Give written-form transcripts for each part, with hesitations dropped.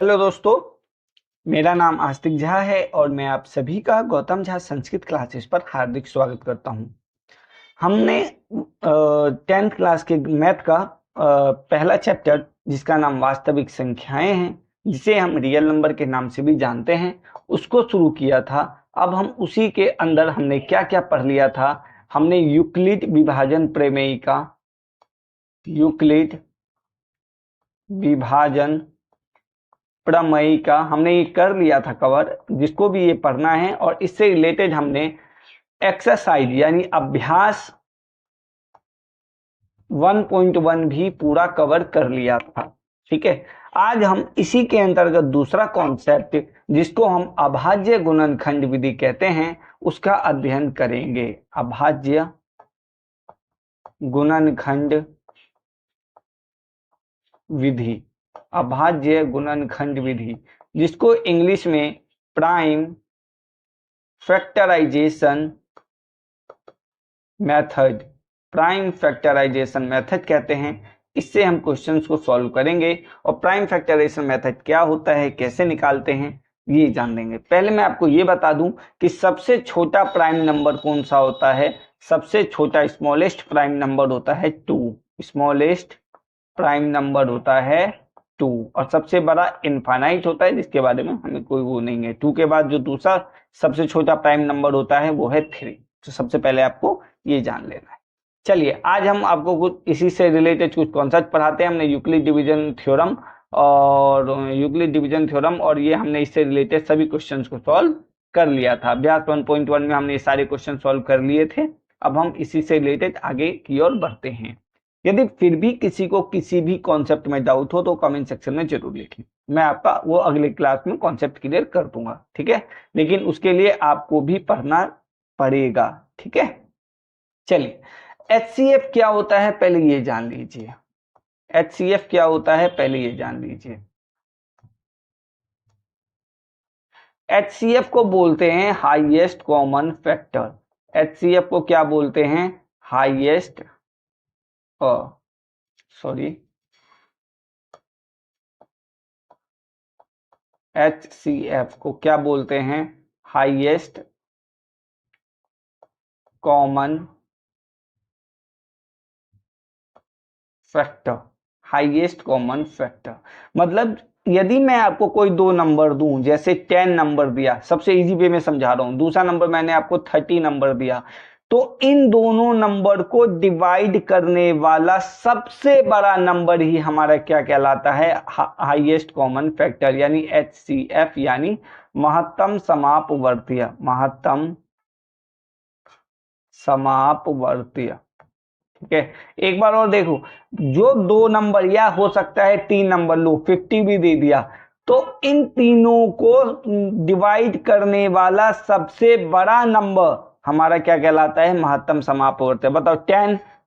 Hello दोस्तों, मेरा नाम आस्तिक झा है और मैं आप सभी का गौतम झा संस्कृत क्लासेस पर हार्दिक स्वागत करता हूं। हमने 10th क्लास के मैथ का पहला चैप्टर जिसका नाम वास्तविक संख्याएं हैं, जिसे हम रियल नंबर के नाम से भी जानते हैं, उसको शुरू किया था। अब हम उसी के अंदर हमने क्या क्या पढ़ लिया था। हमने यूक्लिड विभाजन प्रमेय का हमने ये कर लिया था कवर, जिसको भी ये पढ़ना है। और इससे रिलेटेड हमने एक्सरसाइज यानी अभ्यास 1.1 भी पूरा कवर कर लिया था। ठीक है, आज हम इसी के अंतर्गत दूसरा कॉन्सेप्ट, जिसको हम अभाज्य गुणनखंड विधि कहते हैं, उसका अध्ययन करेंगे। अभाज्य गुणनखंड विधि, अभाज्य गुणनखंड विधि, जिसको इंग्लिश में प्राइम फैक्टराइजेशन मेथड कहते हैं। इससे हम क्वेश्चंस को सॉल्व करेंगे और प्राइम फैक्टराइजेशन मेथड क्या होता है, कैसे निकालते हैं, ये जान लेंगे। पहले मैं आपको ये बता दूं कि सबसे छोटा प्राइम नंबर कौन सा होता है। सबसे छोटा स्मॉलेस्ट प्राइम नंबर होता है 2। स्मॉलेस्ट प्राइम नंबर होता है 2 और सबसे बड़ा इनफाइनाइट होता है, जिसके बारे में हमें कोई वो नहीं है। 2 के बाद जो दूसरा सबसे छोटा प्राइम नंबर होता है वो है 3। तो सबसे पहले आपको ये जान लेना है। चलिए, आज हम आपको कुछ इसी से रिलेटेड कुछ कॉन्सेप्ट पढ़ाते हैं। हमने यूक्लिड डिवीजन थ्योरम और ये हमने इससे रिलेटेड सभी क्वेश्चंस को सॉल्व कर लिया था। अभ्यास 1.1 में हमने ये सारे क्वेश्चन सॉल्व कर लिए थे। अब हम इसी से रिलेटेड आगे की ओर बढ़ते हैं। यदि फिर भी किसी को किसी भी कॉन्सेप्ट में डाउट हो तो कमेंट सेक्शन में जरूर लिखें। मैं आपका वो अगले क्लास में कॉन्सेप्ट क्लियर कर दूंगा। ठीक है, लेकिन उसके लिए आपको भी पढ़ना पड़ेगा। ठीक है, चलिए, HCF क्या होता है पहले ये जान लीजिए। HCF क्या होता है पहले ये जान लीजिए। HCF को बोलते हैं हाईएस्ट कॉमन फैक्टर। HCF को क्या बोलते हैं? हाईएस्ट HCF को क्या बोलते हैं? Highest common factor. Highest common factor मतलब यदि मैं आपको कोई दो नंबर दूं, जैसे 10 नंबर दिया, सबसे इजी वे में समझा रहा हूं, दूसरा नंबर मैंने आपको 30 नंबर दिया, तो इन दोनों नंबर को डिवाइड करने वाला सबसे बड़ा नंबर ही हमारा क्या कहलाता है? हाईएस्ट कॉमन फैक्टर, यानी HCF, यानी महत्तम समापवर्तीय। महत्तम समापवर्तीय। ठीक है, एक बार और देखो, जो दो नंबर या हो सकता है 3 नंबर, लो 50 भी दे दिया, तो इन तीनों को डिवाइड करने वाला सबसे बड़ा नंबर हमारा क्या कहलाता है? महत्तम समापवर्ती। बताओ,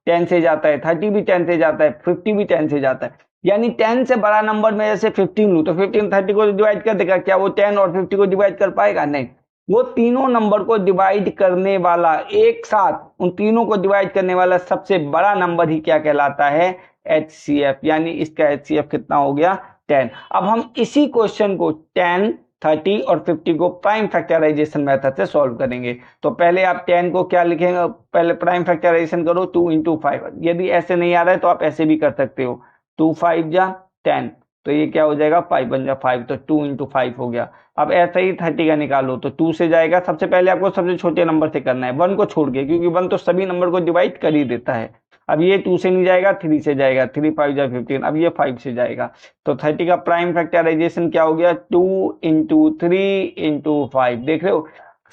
10 से जाता है, 30 भी 10 से जाता है, 50 भी 10 से जाता है, यानी 10 से बड़ा नंबर में जैसे 15 लू तो 15 30 को डिवाइड कर देगा, क्या वो 10 और 50 को डिवाइड कर पाएगा? नहीं। वो तीनों नंबर को डिवाइड करने वाला, एक साथ उन तीनों को डिवाइड करने वाला सबसे बड़ा नंबर ही क्या कहलाता है? HCF, यानी इसका HCF कितना हो गया? 10। अब हम इसी क्वेश्चन को 10, 30 और 50 को प्राइम फैक्टराइजेशन मेथड से सॉल्व करेंगे। तो पहले आप 10 को क्या लिखेंगे? पहले प्राइम फैक्टराइजेशन करो, 2 × 5। यदि ऐसे नहीं आ रहा है तो आप ऐसे भी कर सकते हो, 2 5 जा 10, तो ये क्या हो जाएगा? 5 बन जा 5, तो 2 × 5 हो गया। अब ऐसा ही 30 का निकालो, तो 2 से जाएगा। सबसे पहले आपको सबसे छोटे नंबर से करना है, 1 को छोड़ के, क्योंकि 1 तो सभी नंबर को डिवाइड कर ही देता है। अब ये 2 से नहीं जाएगा, 3 से जाएगा, 3 5 जा 15, अब ये 5 से जाएगा। तो 30 का प्राइम फैक्टराइजेशन क्या हो गया? 2 × 3 × 5। देख रहे हो,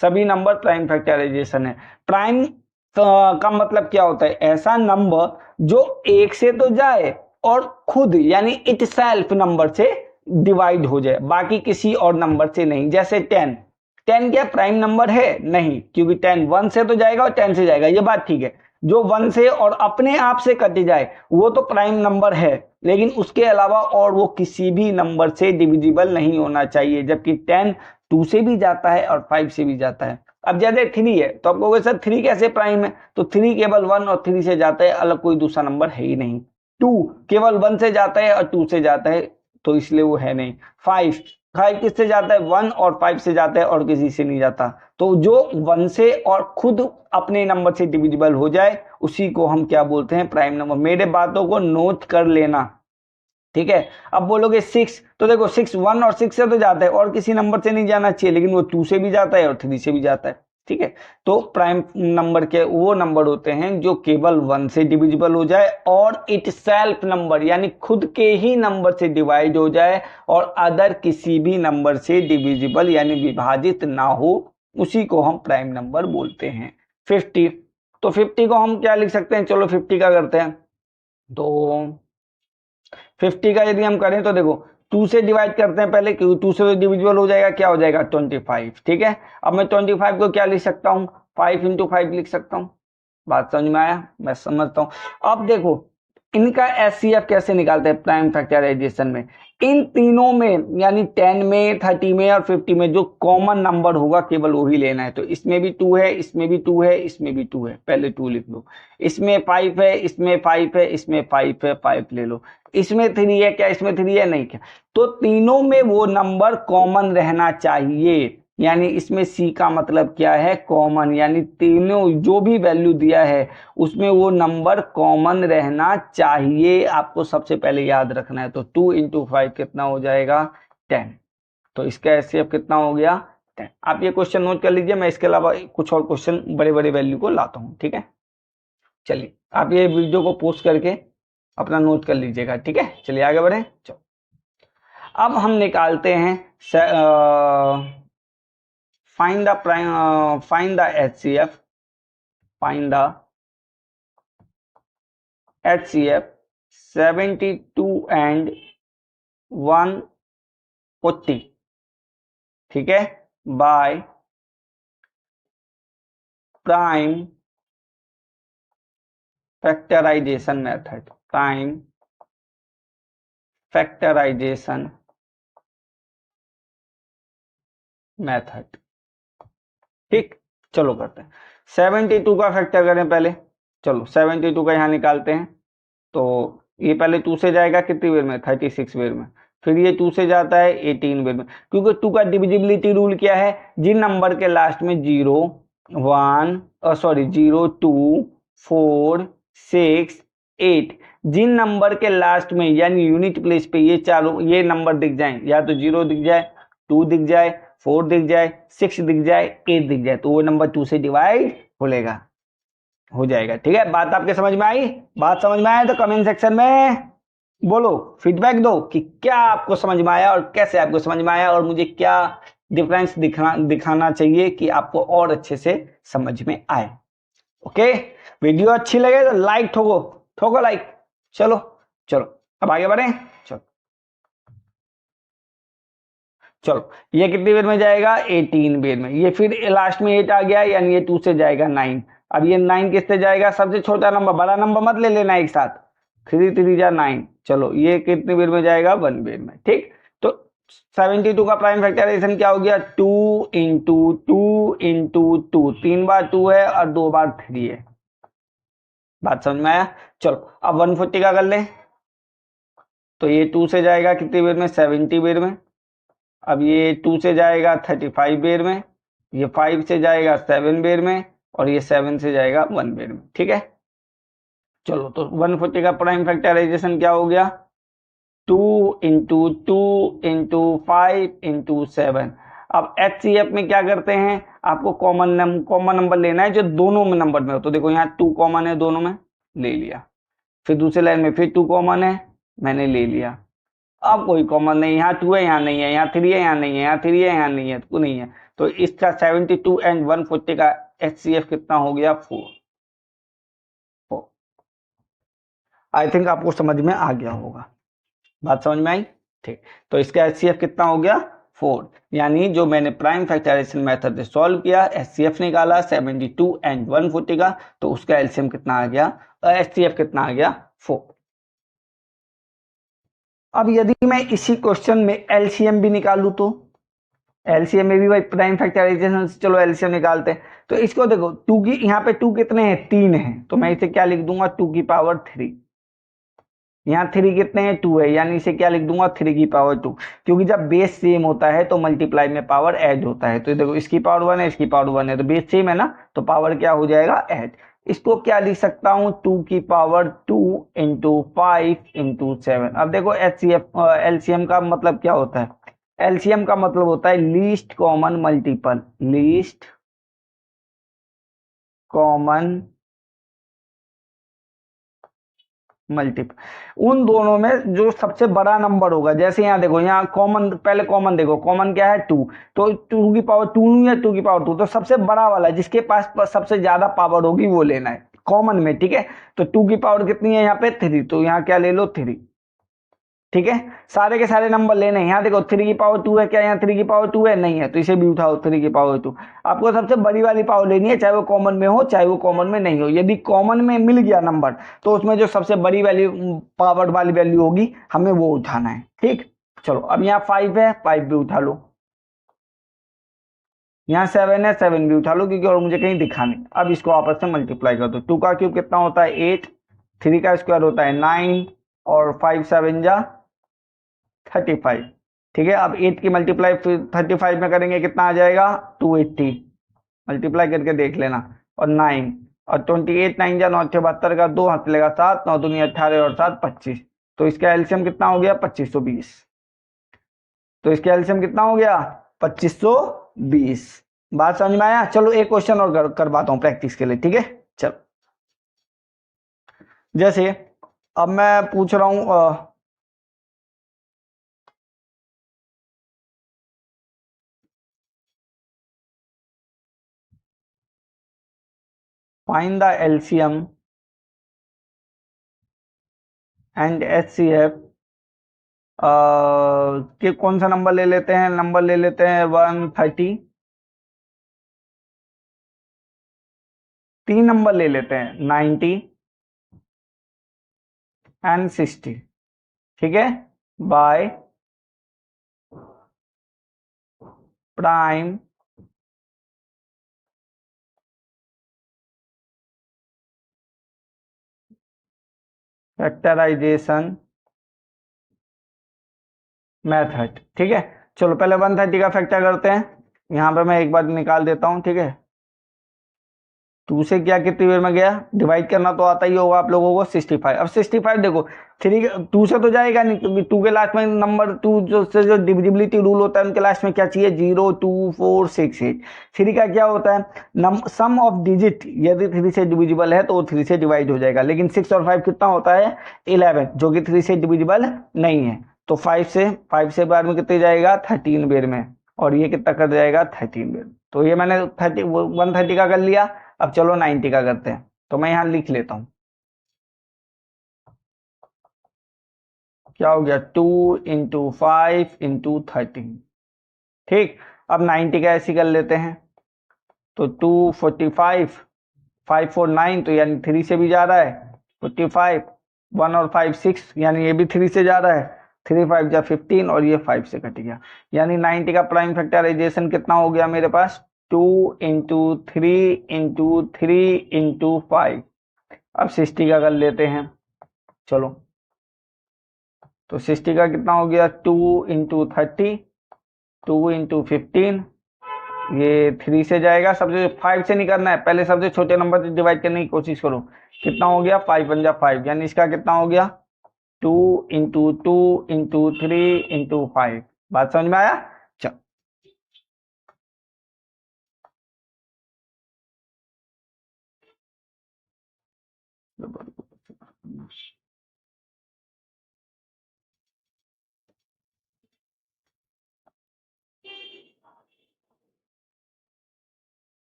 सभी नंबर प्राइम फैक्टराइजेशन है। प्राइम का मतलब क्या होता है? ऐसा नंबर जो एक से तो जाए और खुद यानी इटसेल्फ नंबर से डिवाइड हो जाए, बाकी किसी और नंबर से नहीं। जैसे 10 क्या प्राइम नंबर है? नहीं, क्योंकि 10 1 से तो जाएगा और 10 से जाएगा, ये बात ठीक है। जो 1 से और अपने आप से कट जाए वो तो प्राइम नंबर है, लेकिन उसके अलावा और वो किसी भी नंबर से डिविजिबल नहीं होना चाहिए। जबकि 10 2 से भी जाता है और 5 से भी जाता है। अब जैसे 3 है तो आप कहोगे सर 3 कैसे प्राइम है? तो 3 केवल 1 और 3 से जाता है, अलग कोई दूसरा नंबर है ही नहीं। 2 केवल 1 से जाता है और 2 से जाता है, तो इसलिए वो है नहीं। 5 5 किससे जाता है, 1 और 5 से जाता है और किसी से नहीं जाता। तो जो 1 से और खुद अपने नंबर से डिविजिबल हो जाए उसी को हम क्या बोलते हैं, प्राइम नंबर। मेरे बातों को नोट कर लेना, ठीक है। अब बोलोगे 6, तो देखो 6 1 और 6 से तो जाता है और किसी नंबर से नहीं जाना चाहिए, लेकिन वो 2 से भी जाता है और 3 से भी जाता है, ठीक है। तो प्राइम नंबर के वो नंबर होते हैं जो केवल 1 से डिविजिबल हो जाए और इट सेल्फ नंबर यानी खुद के ही नंबर से डिवाइड हो जाए और अदर किसी भी नंबर से डिविजिबल यानी विभाजित ना हो, उसी को हम प्राइम नंबर बोलते हैं। 50, तो 50 को हम क्या लिख सकते हैं, चलो 50 का करते हैं। तो 50 का यदि हम करें तो देखो 2 से डिवाइड करते हैं पहले, क्योंकि 2 से तो डिविजिबल हो जाएगा, क्या हो जाएगा 25, ठीक है। अब मैं 25 को क्या लिख सकता हूँ, 5 × 5 लिख सकता हूँ। बात समझ में आया, मैं समझता हूँ। अब देखो इनका एचसीएफ कैसे निकालते हैं प्राइम फैक्टराइजेशन में, इन तीनों में यानी 10 में 30 में और 50 में जो कॉमन नंबर होगा केवल वही लेना है। तो इसमें भी 2 है, इसमें भी 2 है, इसमें भी 2 है, पहले 2 लिख लो। इसमें 5 है, इसमें 5 है, इसमें 5 है, 5 ले लो। इसमें 3 है क्या, इसमें 3 है नहीं क्या, तो तीनों में वो नंबर कॉमन रहना चाहिए। यानी इसमें सी का मतलब क्या है, कॉमन, यानी तीनों जो भी वैल्यू दिया है उसमें वो नंबर कॉमन रहना चाहिए, आपको सबसे पहले याद रखना है। तो 2 × 5 कितना हो जाएगा, 10। तो इसका एचसीएफ कितना हो गया, 10। आप ये क्वेश्चन नोट कर लीजिए, मैं इसके अलावा कुछ और क्वेश्चन बड़े बड़े वैल्यू को लाता हूँ, ठीक है। चलिए आप ये वीडियो को पोस्ट करके अपना नोट कर लीजिएगा, ठीक है। चलिए आगे बढ़े। चलो अब हम निकालते हैं find the prime find the HCF, find the HCF 72 and 140, ठीक है, by prime factorisation method, prime factorisation method, ठीक। चलो करते हैं 72 का फैक्टर करें पहले। चलो 72 का यहां निकालते हैं। तो ये पहले 2 से जाएगा कितनी बेर में, 36 बेर में, फिर ये 2 से जाता है 18 बेर में, क्योंकि 2 का डिविजिबिलिटी रूल क्या है, जिन नंबर के लास्ट में 0 1 0 2 4 6 8 जिन नंबर के लास्ट में यानी यूनिट प्लेस पे ये चारों ये नंबर दिख जाएं, या तो 0 दिख जाए, 2 दिख जाए, 4 दिख जाए, 6 दिख जाए, 8 दिख जाए, तो वो नंबर 2 से डिवाइड हो जाएगा, ठीक है। बात आपके समझ में आई, बात समझ में आया तो कमेंट सेक्शन में बोलो, फीडबैक दो कि क्या आपको समझ में आया और कैसे आपको समझ में आया और मुझे क्या डिफरेंस दिखाना चाहिए कि आपको और अच्छे से समझ में आए। ओके, वीडियो अच्छी लगे तो लाइक ठोको लाइक। चलो अब आगे बढ़े। चलो ये कितनी बेर में जाएगा, 18 बेर में। ये फिर लास्ट में 8 आ गया, यानी ये 2 से जाएगा 9। अब ये 9 किससे जाएगा, सबसे छोटा नंबर, बड़ा नंबर मत ले लेना एक साथ, 3 3 जा 9। चलो ये कितनी बेर में जाएगा, 1 बेर में, ठीक। तो 72 का प्राइम फैक्टराइजेशन क्या हो गया, 2 × 2 × 2, 3 बार 2 है और 2 बार 3 है। बात समझ में आया। चलो अब 140 का कर ले। तो ये 2 से जाएगा कितनी बेर में, 70 बेर में। अब ये 2 से जाएगा 35 बेर में, ये 5 से जाएगा 7 बेर में और ये 7 से जाएगा 1 बेर में, ठीक है। चलो तो 140 का प्राइम फैक्टराइजेशन क्या हो गया, 2 × 2 × 5 × 7। अब HCF में क्या करते हैं, आपको कॉमन नंबर लेना है जो दोनों में नंबर में हो। तो देखो यहाँ 2 कॉमन है, दोनों में ले लिया, फिर दूसरे लाइन में फिर 2 कॉमन है, मैंने ले लिया। अब कोई कॉमन नहीं, यहाँ 2 है, यहाँ नहीं है, यहाँ 3 है, यहाँ नहीं है, यहाँ 3 है, यहाँ नहीं है, तो नहीं है। तो इसका 72 एंड 140 का HCF कितना हो गया, 4। आई थिंक आपको समझ में आ गया होगा, बात समझ में आई, ठीक। तो इसका HCF कितना हो गया, 4। यानी जो मैंने प्राइम फैक्टराइजेशन मेथड से सॉल्व किया, HCF निकाला 72 एंड 140 का, तो उसका LCM कितना आ गया, HCF कितना आ गया, 4। अब यदि मैं इसी क्वेश्चन में एलसीएम भी निकालूं तो एलसीएम में भी भाई प्राइम फैक्टराइजेशन से चलो एलसीएम निकालते हैं। तो इसको देखो 2 की यहाँ पे 2 कितने हैं, 3 हैं, तो मैं इसे क्या लिख दूंगा, 2 की पावर 3। यहाँ 3 कितने हैं, 2 है, यानी इसे क्या लिख दूंगा, 3 की पावर 2, क्योंकि जब बेस सेम होता है तो मल्टीप्लाई में पावर ऐड होता है। तो देखो इसकी पावर 1 है, इसकी पावर 1 है, तो बेस सेम है ना, तो पावर क्या हो जाएगा, ऐड। इसको क्या लिख सकता हूँ, 2 की पावर 2 इंटू 5 इंटू 7। अब देखो एलसीएम का मतलब क्या होता है, एलसीएम का मतलब होता है least common multiple, least common multiple, उन दोनों में जो सबसे बड़ा नंबर होगा। जैसे यहाँ देखो, यहाँ कॉमन, पहले कॉमन देखो, कॉमन क्या है, 2, तो 2 की पावर 2 नहीं है, 2 की पावर 2, तो सबसे बड़ा वाला जिसके पास सबसे ज्यादा पावर होगी वो लेना है कॉमन में, ठीक है। तो 2 की पावर कितनी है यहाँ पे, 3, तो यहाँ क्या ले लो, 3, ठीक है। सारे के सारे नंबर लेने हैं। यहाँ देखो 3 की पावर 2 है, क्या यहाँ 3 की पावर 2 है, नहीं है, तो इसे भी उठाओ, 3 की पावर 2। आपको सबसे बड़ी वाली पावर लेनी है, चाहे वो कॉमन में हो चाहे वो कॉमन में नहीं हो। यदि कॉमन में मिल गया नंबर तो उसमें जो सबसे बड़ी वैल्यू, पावर वाली वैल्यू होगी, हमें वो उठाना है, ठीक। चलो अब यहाँ 5 है, 5 भी उठा लो। यहाँ 7 है, 7 भी उठा लो, क्योंकि और मुझे कहीं दिखा नहीं। अब इसको आपस में मल्टीप्लाई कर दो। 2 का क्यूब कितना होता है, 8, 3 का स्क्वायर होता है 9, और 5 7 जा 35, ठीक है। अब 8 की मल्टीप्लाई फिर 35 में करेंगे, कितना आ जाएगा, 280, मल्टीप्लाई करके देख लेना। और 9, और 28 9 जा 9 72 का 2 हाथ लेगा 7, 9 दूनी 18 और 7 25, तो इसका एलसीएम कितना हो गया, 2520। तो इसका एलसीएम कितना हो गया, 2520। बात समझ में आया। चलो एक क्वेश्चन और करवाता हूं प्रैक्टिस के लिए, ठीक है। चलो जैसे अब मैं पूछ रहा हूं, find the LCM and HCF कि कौन सा नंबर ले लेते हैं, नंबर ले लेते हैं 130, 3 नंबर ले लेते हैं 90 एंड 60, ठीक है, बाय प्राइम फैक्टराइजेशन मेथड, ठीक है। चलो पहले 130 का फैक्टर करते हैं। यहां पे मैं एक बार निकाल देता हूं, ठीक है। 2 से क्या कितनी देर में गया, डिवाइड करना तो आता ही होगा आप लोगों को, 65। अब 65 देखो 3 2 से तो जाएगा नहीं, क्योंकि 2 के लास्ट में नंबर 2 जो डिविजिबिलिटी रूल होता है उनके लास्ट में क्या चाहिए, 0 2 4 6 8। 3 का क्या होता है, सम ऑफ डिजिट, यदि 3 से डिविजिबल है तो वो 3 से डिवाइड हो जाएगा। लेकिन 6 और 5 कितना होता है, 11, जो कि 3 से डिविजिबल नहीं है। तो 5 से बाद में कितने जाएगा, 13 बेर में, और ये कितना कर जाएगा, 13 बेर। तो ये मैंने 130 का कर लिया। अब चलो 90 का करते हैं, तो मैं यहां लिख लेता हूं, क्या हो गया, 2 इंटू 5 इंटू 13, ठीक। अब 90 का ऐसे कर लेते हैं, तो 245, 549, तो यानी 3 से भी जा रहा है, 45, 1 और 5 6, यानी ये भी 3 से जा रहा है, 3 5 जा 15, और ये 5 से कट गया। यानी 90 का प्राइम फैक्टराइजेशन कितना हो गया मेरे पास, 2 इंटू 3 इंटू 3 इंटू 5। अब 60 का कर लेते हैं, चलो। तो 60 का कितना हो गया, 2 इंटू 30, 2 इंटू 15, ये 3 से जाएगा, सबसे 5 से नहीं करना है, पहले सबसे छोटे नंबर से डिवाइड करने की कोशिश करो। कितना हो गया, 5 1 जा 5, यानी इसका कितना हो गया, 2 इंटू 3 इंटू 5। बात समझ में आया। चल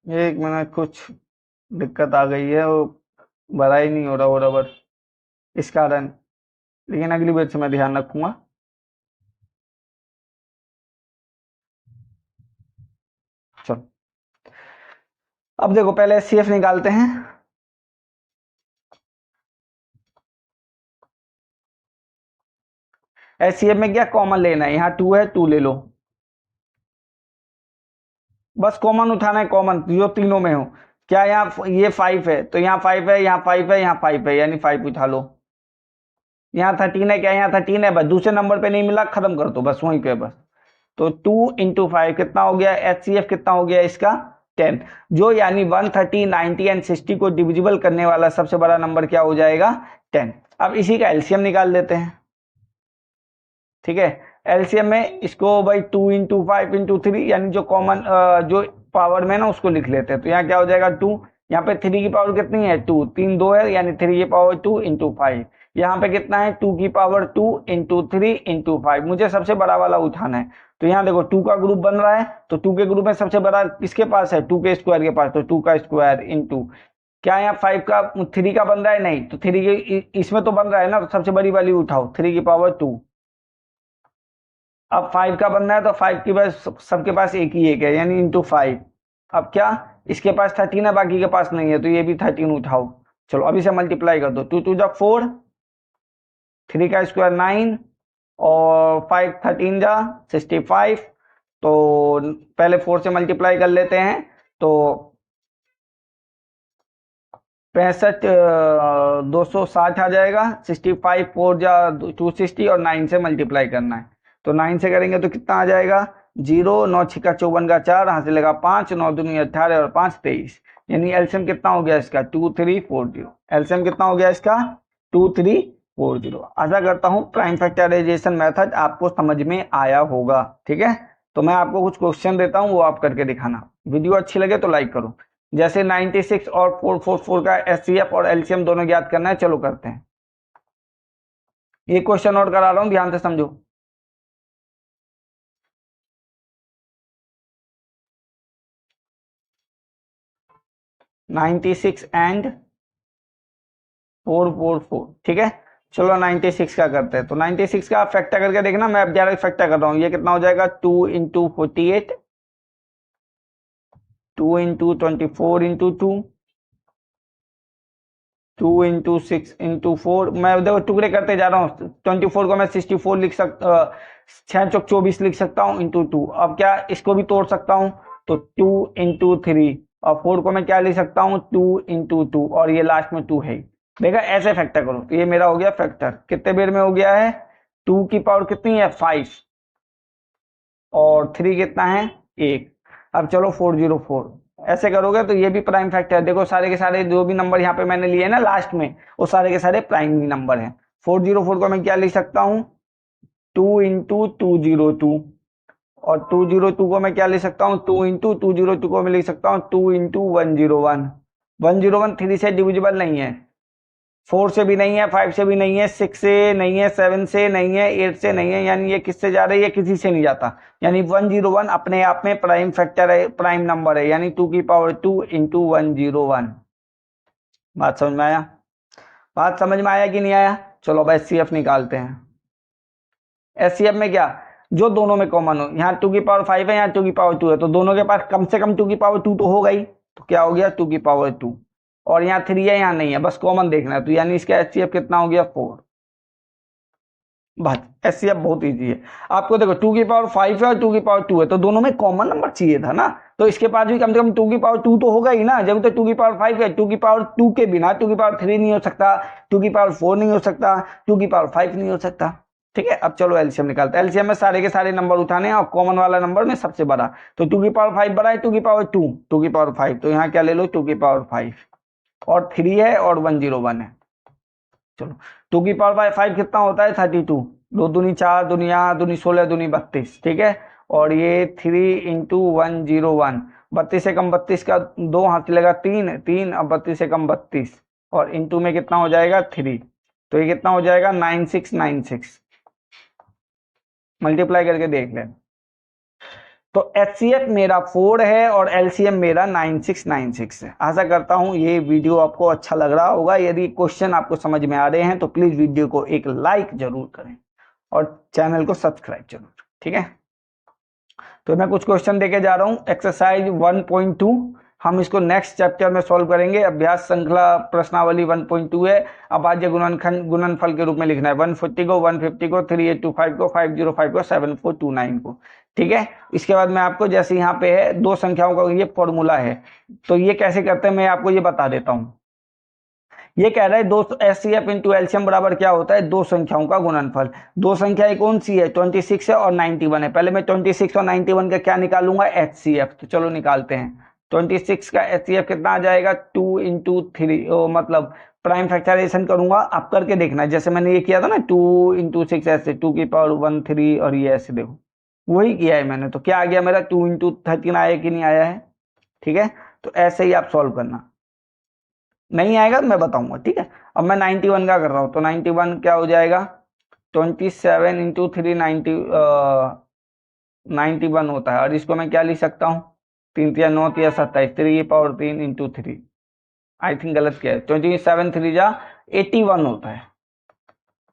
एक मिनट, कुछ दिक्कत आ गई है, वो भरा ही नहीं हो रहा बराबर, इस कारण। लेकिन अगली बार से मैं ध्यान रखूंगा। चलो अब देखो, पहले एचसीएफ निकालते हैं। एचसीएफ में क्या कॉमन लेना है, यहाँ 2 है 2 ले लो, बस कॉमन उठाना है, कॉमन जो तीनों में हो। क्या यहाँ ये 5 है तो यहाँ 5 है, यहाँ 5 है, यहाँ 5 है, यानी 5 उठा लो। यहाँ 13 है, क्या यहाँ 13 है, बस दूसरे नंबर पे नहीं मिला, खत्म कर दो बस वहीं पे बस। तो 2 इंटू 5 कितना हो गया, एचसीएफ कितना हो गया इसका 10। जो यानी 130, 90 एंड 60 को डिविजिबल करने वाला सबसे बड़ा नंबर क्या हो जाएगा 10। अब इसी का एलसीएम निकाल लेते हैं, ठीक है। एलसीएम में इसको भाई 2 इंटू 5 इंटू 3, यानी जो कॉमन जो पावर में ना उसको लिख लेते हैं। तो यहाँ क्या हो जाएगा 2, यहाँ पे 3 की पावर कितनी है 2, 3 2 है, यानी 3 की पावर 2 इंटू 5। यहाँ पे कितना है 2 की पावर 2 इंटू 3 इंटू 5। मुझे सबसे बड़ा वाला उठाना है। तो यहाँ देखो 2 का ग्रुप बन रहा है, तो 2 के ग्रुप में सबसे बड़ा किसके पास है 2 के स्क्वायर के पास, तो 2 का स्क्वायर इंटू क्या यहाँ 5 का 3 का बन रहा है, नहीं तो 3 के इसमें तो बन रहा है ना, तो सबसे बड़ी वाली उठाओ 3 की पावर 2। अब 5 का बनना है तो 5 की पास सबके पास एक ही एक है, यानी इंटू 5। अब क्या इसके पास 13 है, बाकी के पास नहीं है, तो ये भी 13 उठाओ। चलो अभी से मल्टीप्लाई कर दो, 2 2 जा 4, 3 का स्क्वायर 9 और 5 13 जा 65। तो पहले 4 से मल्टीप्लाई कर लेते हैं, तो 65 260 आ जाएगा, 65 4 जा 260 और 9 से मल्टीप्लाई करना है। तो 9 से करेंगे तो कितना आ जाएगा 0, 9 छिक्का 54 का 4, हाथ से लगा 5, 9 दूनी 18 और 5 23। यानी एलसीएम कितना हो गया इसका 2340। एलसीएम कितना हो गया इसका 2340। आशा करता हूं प्राइम फैक्टराइजेशन मेथड आपको समझ में आया होगा, ठीक है। तो मैं आपको कुछ क्वेश्चन देता हूं, वो आप करके दिखाना। वीडियो अच्छी लगे तो लाइक करो। जैसे 96 और 444 का एचसीएफ और एलसीएम दोनों ज्ञात करना है, चलो करते हैं। एक क्वेश्चन और करा रहा हूं, ध्यान से समझो। 96 एंड 444, ठीक है। चलो 96 का करते हैं। तो 96 का फैक्टर करके देखना, मैं अब डायरेक्ट फैक्टर कर रहा हूं। ये कितना हो जाएगा 2 into 48, 2 into 24 into 2, 2 into 6 into 4। मैं देखो टुकड़े करते जा रहा हूँ। 24 को मैं 64 लिख सकता, 6 चौक 24 लिख सकता हूँ इंटू 2। अब क्या इसको भी तोड़ सकता हूँ, तो 2 इंटू 3 और 4 को मैं क्या लिख सकता हूँ 2 इंटू 2 और ये लास्ट में 2 है। देखा, ऐसे फैक्टर करो। तो ये मेरा हो गया फैक्टर, कितने बेर में हो गया है 2 की पावर कितनी है 5 और 3 कितना है 1। अब चलो 404 ऐसे करोगे तो ये भी प्राइम फैक्टर है। देखो सारे के सारे जो भी नंबर यहाँ पे मैंने लिए ना लास्ट में, वो सारे के सारे प्राइम नंबर हैं। 404 को मैं क्या लिख सकता हूँ 2 इंटू 202 और 202 को मैं क्या लिख सकता हूँ 2 इंटू 202 को मैं लिख सकता हूँ 2 इंटू 101। 101 3 से डिविजिबल नहीं है, 4 से भी नहीं है, 5 से भी नहीं है, 6 से नहीं है, 7 से नहीं है, 8 से नहीं है, यानी ये किससे जा रही है किसी से नहीं जाता। यानी 101 अपने आप में प्राइम फैक्टर है, प्राइम नंबर है, यानी 2 की पावर 2 इंटू 101। बात समझ में आया, बात समझ में आया कि नहीं आया। चलो अब एचसीएफ निकालते हैं। एचसीएफ में क्या जो दोनों में कॉमन हो, यहाँ 2 की पावर 5 है, यहाँ 2 की पावर 2 है, तो दोनों के पास कम से कम 2 की पावर 2 तो होगा ही। तो क्या हो गया 2 की पावर 2 और यहाँ 3 है यहाँ नहीं है, बस कॉमन देखना है। तो यानी इसका एचसीएफ कितना हो गया 4। बस एचसीएफ बहुत इजी है। आपको देखो 2 की पावर 5 है और 2 की पावर 2 है, तो दोनों में कॉमन नंबर चाहिए था ना, तो इसके पास भी कम से कम 2 की पावर 2 तो होगा ही ना। जब तो 2 की पावर 5 है, 2 की पावर 2 के बिना 2 की पावर 3 नहीं हो सकता, 2 की पावर 4 नहीं हो सकता, 2 की पावर 5 नहीं हो सकता, ठीक है। अब चलो एलसीएम निकालते हैं। एलसीएम में सारे के सारे नंबर उठाने हैं और कॉमन वाला नंबर में सबसे बड़ा। तो 2 की पावर 5 बड़ा है 2 की पावर 2, 2 की पावर 5, तो यहाँ क्या ले लो 2 की पावर 5 और 3 है और 101 है। चलो 2 की पावर 5 कितना होता है 32, 2 दूनी 4, दुनिया दूनी 16, दूनी 32, ठीक है। और ये 3 इंटू 101, 32 से कम 32 का 2 हाथ चलेगा 3 3, अब 32 से कम 32 और इंटू में कितना हो जाएगा 3, तो ये कितना हो जाएगा 9696। मल्टीप्लाई करके देख लें। तो एचसीएफ मेरा 4 है और एलसीएम मेरा 9696 है। आशा करता हूं ये वीडियो आपको अच्छा लग रहा होगा। यदि क्वेश्चन आपको समझ में आ रहे हैं तो प्लीज वीडियो को एक लाइक जरूर करें और चैनल को सब्सक्राइब जरूर, ठीक है। तो मैं कुछ क्वेश्चन देके जा रहा हूं। एक्सरसाइज 1.2 हम इसको नेक्स्ट चैप्टर में सॉल्व करेंगे। अभ्यास श्रृंखला प्रश्नावली 1.2 है। अभाज्य गुणनफल के रूप में लिखना है 140 को, 150 को, 3825 को, 505 को, 7429 को। ठीक है, इसके बाद मैं आपको जैसे यहाँ पे है दो संख्याओं का ये फॉर्मूला है, तो ये कैसे करते हैं मैं आपको ये बता देता हूँ। ये कह रहा है दो HCF इंटू एलसीएम बराबर क्या होता है, दो संख्याओं का गुणनफल। दो संख्याएं कौन सी है, 26 है और 91 है। पहले मैं 26 और 91 का क्या निकालूंगा, HCF। तो चलो निकालते हैं। 26 का HCF कितना आ जाएगा, 2 इंटू 3, मतलब प्राइम फैक्टराइजेशन करूंगा, आप करके देखना जैसे मैंने ये किया था ना, 2 इंटू 6 ऐसे 2 की पावर 1 3 और ये ऐसे देखो वही किया है मैंने। तो क्या आ गया मेरा 2 इंटू 13 आया कि नहीं आया है। ठीक है, तो ऐसे ही आप सॉल्व करना, नहीं आएगा मैं बताऊंगा। ठीक है, अब मैं 91 का कर रहा हूं, तो 91 क्या हो जाएगा, 27 इंटू 3 91 होता है। और इसको मैं क्या लिख सकता हूँ, 3 3 9 3 27, 3 की पावर 3 इंटू 3। आई थिंक गलत किया है, 27 3 जा 81 होता है।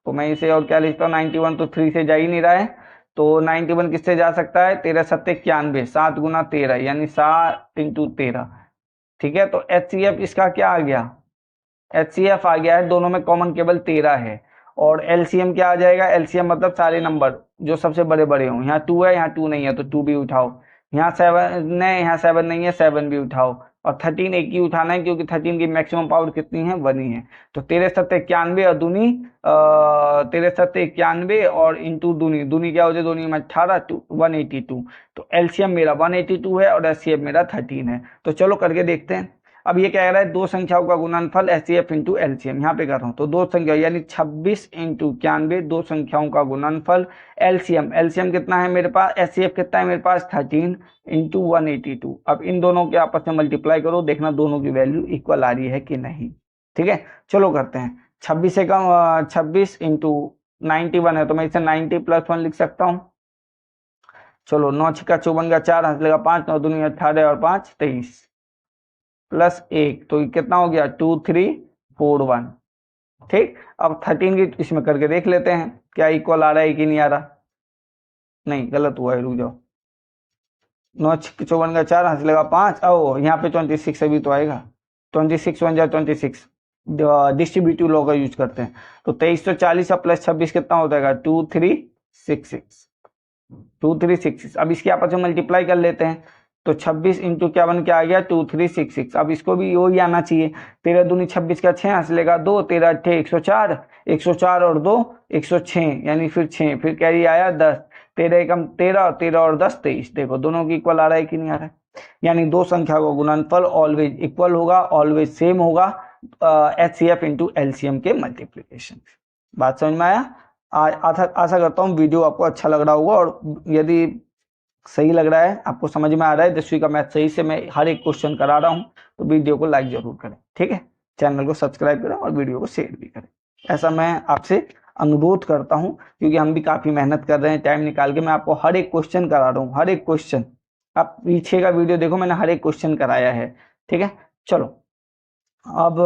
तो मैं इसे और क्या लिखता हूँ, 91 तो 3 से जा ही नहीं रहा है, तो 91 किससे जा सकता है, 13 7 91, 7 गुना 13 यानी 7 इंटू 13। ठीक है, तो HCF इसका क्या आ गया, HCF आ गया है, दोनों में कॉमन केवल 13 है। और LCM क्या आ जाएगा, LCM मतलब सारे नंबर जो सबसे बड़े बड़े हों। यहाँ 2 है, यहाँ 2 नहीं है तो 2 भी उठाओ, यहाँ 7 है, यहाँ 7 नहीं है 7 भी उठाओ, और 13 एक ही उठाना है क्योंकि 13 की मैक्सिमम पावर कितनी है, 1 ही है। तो 13 7 91 और दूनी 13 7 91 और इंटू दूनी, दूनी क्या हो जाए, दूनी में 18 182। तो LCM मेरा 182 है और HCF मेरा 13 है। तो चलो करके देखते हैं। अब ये कह रहा है दो संख्याओं का गुणनफल HCF इंटू LCM, यहाँ पे कर रहा हूँ। तो दो संख्या यानी 26 इंटू 91, दो संख्याओं का गुणनफल। LCM कितना है मेरे पास, HCF कितना है मेरे पास, 13 इंटू 182। अब इन दोनों के आपस में मल्टीप्लाई करो, देखना दोनों की वैल्यू इक्वल आ रही है कि नहीं। ठीक है, चलो करते हैं। 26 से कम 26 इंटू 91 है, तो मैं इसे 90 + 1 लिख सकता हूँ। चलो 9 6 54 का 4 हंस लेगा 5, 9 दूनी 18 और 5 23 प्लस 1, तो कितना हो गया 2 3 4 1। ठीक, अब 13 की इसमें करके देख लेते हैं क्या इक्वल आ रहा है कि नहीं आ रहा। नहीं गलत हुआ है, रुक जाओ। 9 6 54 का 4 हंस लेगा 5, ओ यहाँ पे 26 अभी तो आएगा, 26 1 जा 26, डिस्ट्रीब्यूटिव लॉ का यूज करते हैं। तो 2340 प्लस 26 कितना हो जाएगा, 2366, 2366। अब इसके आपस में मल्टीप्लाई कर लेते हैं, तो 26 इंटू क्या बन के आ गया 2366। अब इसको भी वही आना चाहिए, 13 दूनी 26 का 6 हंस लेगा 2, 13 8 104, 104 और 2 106 यानी फिर 6, फिर कैरी आया 10, 13 एकम 13, 13 और 10 23। देखो दोनों की इक्वल आ रहा है कि नहीं आ रहा है। यानी दो संख्या का गुणनफल ऑलवेज इक्वल होगा, ऑलवेज सेम होगा HCF इंटू LCM के मल्टीप्लीकेशन। बात समझ में आया। आशा करता हूँ वीडियो आपको अच्छा लग रहा होगा, और यदि सही लग रहा है, आपको समझ में आ रहा है 10वीं का मैथ सही से मैं हर एक क्वेश्चन करा रहा हूँ, तो वीडियो को लाइक जरूर करें। ठीक है, चैनल को सब्सक्राइब करें और वीडियो को शेयर भी करें, ऐसा मैं आपसे अनुरोध करता हूँ, क्योंकि हम भी काफी मेहनत कर रहे हैं, टाइम निकाल के मैं आपको हर एक क्वेश्चन करा रहा हूँ, हर एक क्वेश्चन। आप पीछे का वीडियो देखो, मैंने हर एक क्वेश्चन कराया है। ठीक है, चलो अब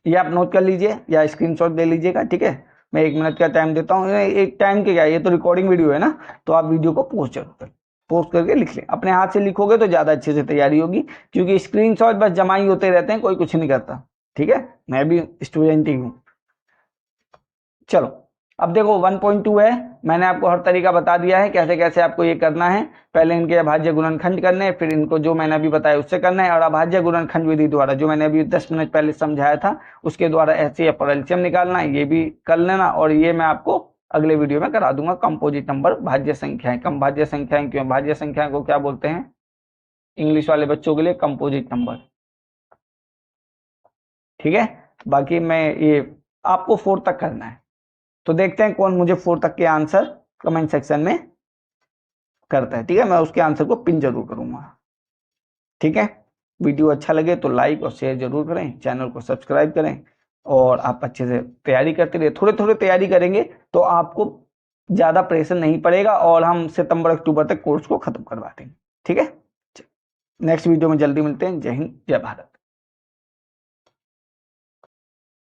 ये आप नोट कर लीजिए या स्क्रीनशॉट ले लीजिएगा। ठीक है, मैं 1 मिनट का टाइम देता हूँ। एक टाइम के क्या, ये तो रिकॉर्डिंग वीडियो है ना, तो आप वीडियो को पोस्ट जरूर करें, पोस्ट करके लिख लें। अपने हाथ से लिखोगे तो ज्यादा अच्छे से तैयारी होगी, क्योंकि स्क्रीनशॉट बस जमा ही होते रहते हैं, कोई कुछ नहीं करता। ठीक है, मैं भी स्टूडेंट ही हूँ। चलो अब देखो 1.2 है, मैंने आपको हर तरीका बता दिया है कैसे कैसे आपको ये करना है। पहले इनके अभाज्य गुणनखंड करने, फिर इनको जो मैंने अभी बताया उससे करना है, और अभाज्य गुणनखंड विधि द्वारा जो मैंने अभी 10 मिनट पहले समझाया था उसके द्वारा HCF और LCM निकालना है, ये भी कर लेना। और ये मैं आपको अगले वीडियो में करा दूंगा, कंपोजिट नंबर, भाज्य संख्याएं। कम भाज्य संख्याएं क्यों, भाज्य संख्या को क्या बोलते हैं इंग्लिश वाले बच्चों के लिए, कंपोजिट नंबर। ठीक है, बाकी मैं ये आपको 4 तक करना है, तो देखते हैं कौन मुझे 4 तक के आंसर कमेंट सेक्शन में करता है। ठीक है, मैं उसके आंसर को पिन जरूर करूंगा। ठीक है, वीडियो अच्छा लगे तो लाइक और शेयर जरूर करें, चैनल को सब्सक्राइब करें, और आप अच्छे से तैयारी करते रहिए। थोड़े थोड़े तैयारी करेंगे तो आपको ज्यादा प्रेशर नहीं पड़ेगा, और हम सितंबर अक्टूबर तक कोर्स को खत्म करवा देंगे। ठीक है, नेक्स्ट वीडियो में जल्दी मिलते हैं। जय हिंद, जय भारत।